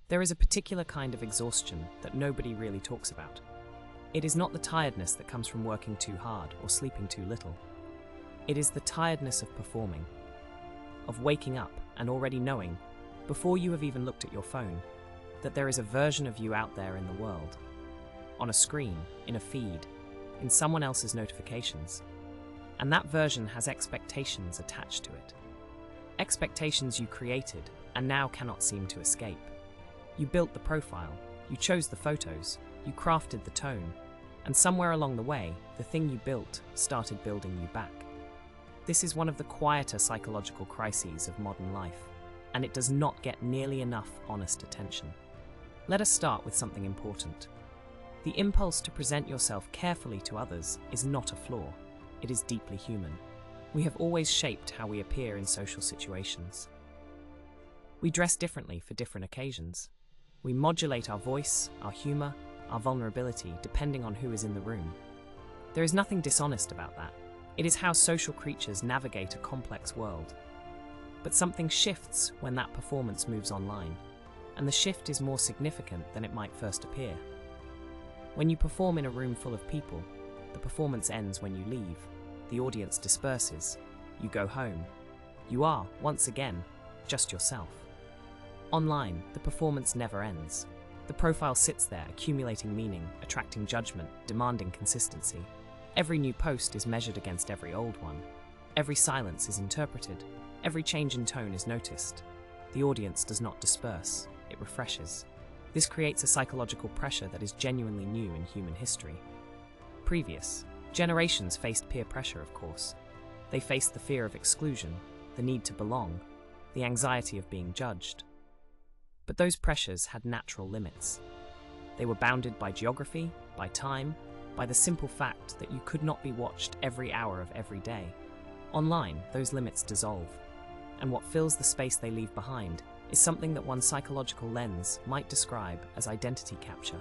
There is a particular kind of exhaustion that nobody really talks about. It is not the tiredness that comes from working too hard or sleeping too little. It is the tiredness of performing, of waking up and already knowing, before you have even looked at your phone, that there is a version of you out there in the world, on a screen, in a feed, in someone else's notifications, and that version has expectations attached to it. Expectations you created and now cannot seem to escape. You built the profile, you chose the photos, you crafted the tone, and somewhere along the way, the thing you built started building you back. This is one of the quieter psychological crises of modern life, and it does not get nearly enough honest attention. Let us start with something important. The impulse to present yourself carefully to others is not a flaw. It is deeply human. We have always shaped how we appear in social situations. We dress differently for different occasions. We modulate our voice, our humor, our vulnerability depending on who is in the room. There is nothing dishonest about that. It is how social creatures navigate a complex world. But something shifts when that performance moves online, and the shift is more significant than it might first appear. When you perform in a room full of people, the performance ends when you leave. The audience disperses. You go home. You are, once again, just yourself. Online, the performance never ends. The profile sits there, accumulating meaning, attracting judgment, demanding consistency. Every new post is measured against every old one. Every silence is interpreted. Every change in tone is noticed. The audience does not disperse, it refreshes. This creates a psychological pressure that is genuinely new in human history. Previous generations faced peer pressure, of course. They faced the fear of exclusion, the need to belong, the anxiety of being judged. But those pressures had natural limits. They were bounded by geography, by time, by the simple fact that you could not be watched every hour of every day. Online, those limits dissolve, and what fills the space they leave behind is something that one psychological lens might describe as identity capture.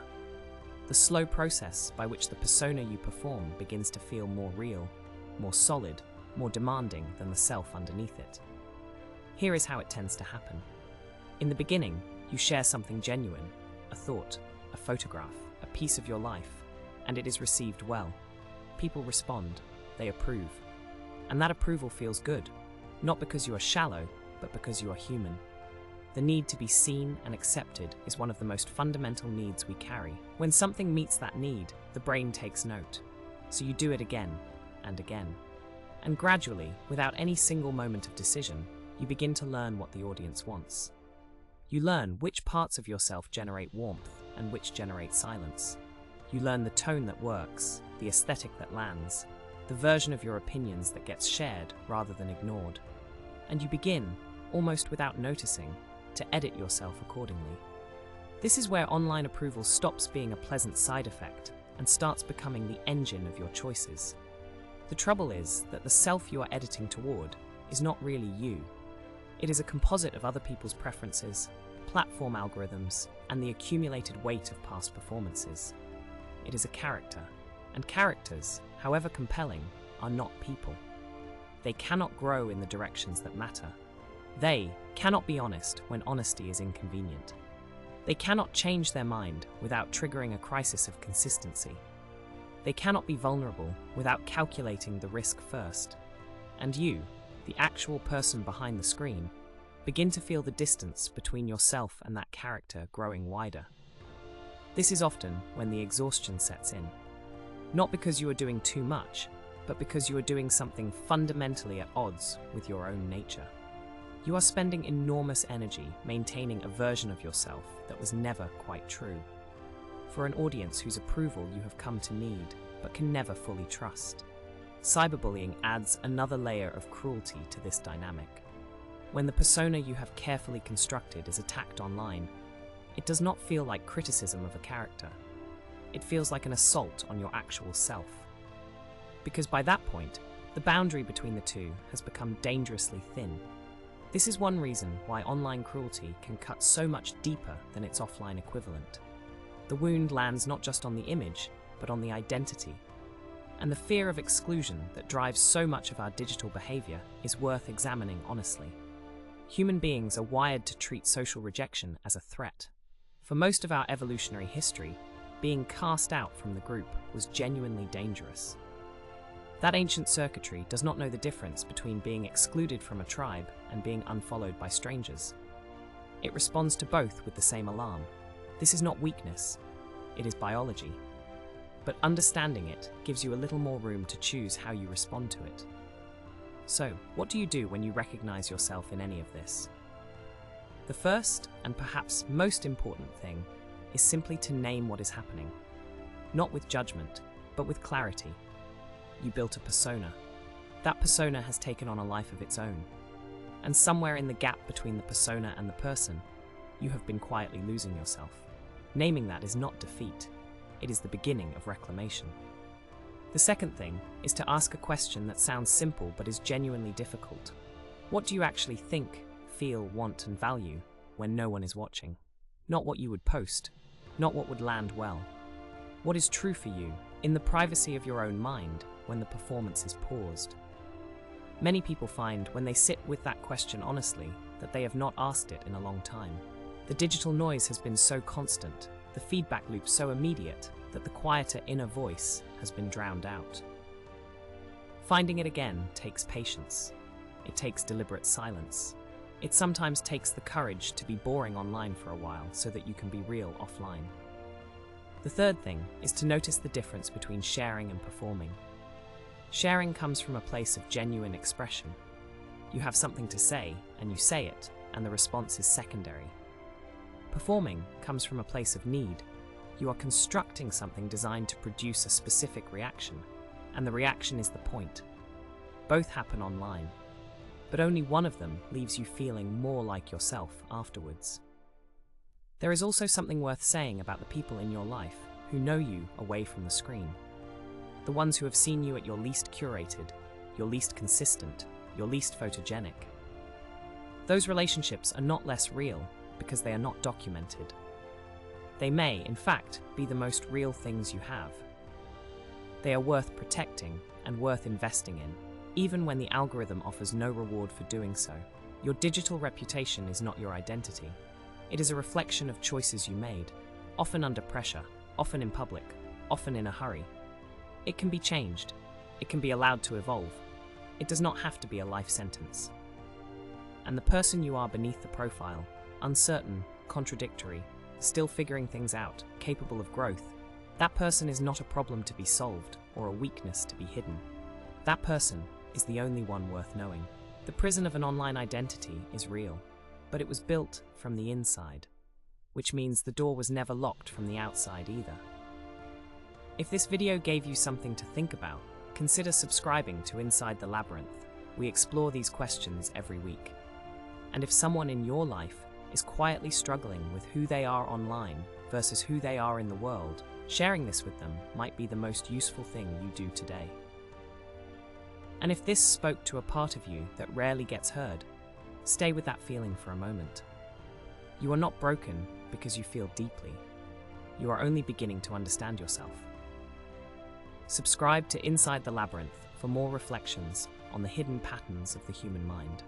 The slow process by which the persona you perform begins to feel more real, more solid, more demanding than the self underneath it. Here is how it tends to happen. In the beginning, you share something genuine, a thought, a photograph, a piece of your life, and it is received well. People respond, they approve. And that approval feels good, not because you are shallow, but because you are human. The need to be seen and accepted is one of the most fundamental needs we carry. When something meets that need, the brain takes note. So you do it again and again. And gradually, without any single moment of decision, you begin to learn what the audience wants. You learn which parts of yourself generate warmth and which generate silence. You learn the tone that works, the aesthetic that lands, the version of your opinions that gets shared rather than ignored. And you begin, almost without noticing, to edit yourself accordingly. This is where online approval stops being a pleasant side effect and starts becoming the engine of your choices. The trouble is that the self you are editing toward is not really you. It is a composite of other people's preferences, platform algorithms, and the accumulated weight of past performances. It is a character, and characters, however compelling, are not people. They cannot grow in the directions that matter. They cannot be honest when honesty is inconvenient. They cannot change their mind without triggering a crisis of consistency. They cannot be vulnerable without calculating the risk first. And you, the actual person behind the screen, begin to feel the distance between yourself and that character growing wider. This is often when the exhaustion sets in. Not because you are doing too much, but because you are doing something fundamentally at odds with your own nature. You are spending enormous energy maintaining a version of yourself that was never quite true, for an audience whose approval you have come to need but can never fully trust. Cyberbullying adds another layer of cruelty to this dynamic. When the persona you have carefully constructed is attacked online, it does not feel like criticism of a character. It feels like an assault on your actual self. Because by that point, the boundary between the two has become dangerously thin. This is one reason why online cruelty can cut so much deeper than its offline equivalent. The wound lands not just on the image, but on the identity. And the fear of exclusion that drives so much of our digital behavior is worth examining honestly. Human beings are wired to treat social rejection as a threat. For most of our evolutionary history, being cast out from the group was genuinely dangerous. That ancient circuitry does not know the difference between being excluded from a tribe and being unfollowed by strangers. It responds to both with the same alarm. This is not weakness, it is biology. But understanding it gives you a little more room to choose how you respond to it. So, what do you do when you recognize yourself in any of this? The first, and perhaps most important thing, is simply to name what is happening. Not with judgment, but with clarity. You built a persona. That persona has taken on a life of its own. And somewhere in the gap between the persona and the person, you have been quietly losing yourself. Naming that is not defeat. It is the beginning of reclamation. The second thing is to ask a question that sounds simple but is genuinely difficult. What do you actually think, feel, want, and value when no one is watching? Not what you would post, not what would land well. What is true for you in the privacy of your own mind when the performance is paused? Many people find when they sit with that question honestly that they have not asked it in a long time. The digital noise has been so constant, the feedback loop so immediate, that the quieter inner voice has been drowned out. Finding it again takes patience. It takes deliberate silence. It sometimes takes the courage to be boring online for a while so that you can be real offline. The third thing is to notice the difference between sharing and performing. Sharing comes from a place of genuine expression. You have something to say, and you say it, and the response is secondary. Performing comes from a place of need. You are constructing something designed to produce a specific reaction, and the reaction is the point. Both happen online, but only one of them leaves you feeling more like yourself afterwards. There is also something worth saying about the people in your life who know you away from the screen. The ones who have seen you at your least curated, your least consistent, your least photogenic. Those relationships are not less real because they are not documented. They may, in fact, be the most real things you have. They are worth protecting and worth investing in, even when the algorithm offers no reward for doing so. Your digital reputation is not your identity. It is a reflection of choices you made, often under pressure, often in public, often in a hurry. It can be changed. It can be allowed to evolve. It does not have to be a life sentence. And the person you are beneath the profile, uncertain, contradictory, still figuring things out, capable of growth, that person is not a problem to be solved or a weakness to be hidden. That person is the only one worth knowing. The prison of an online identity is real, but it was built from the inside, which means the door was never locked from the outside either. If this video gave you something to think about, consider subscribing to Inside the Labyrinth. We explore these questions every week. And if someone in your life is quietly struggling with who they are online versus who they are in the world, sharing this with them might be the most useful thing you do today. And if this spoke to a part of you that rarely gets heard, stay with that feeling for a moment. You are not broken because you feel deeply. You are only beginning to understand yourself. Subscribe to Inside the Labyrinth for more reflections on the hidden patterns of the human mind.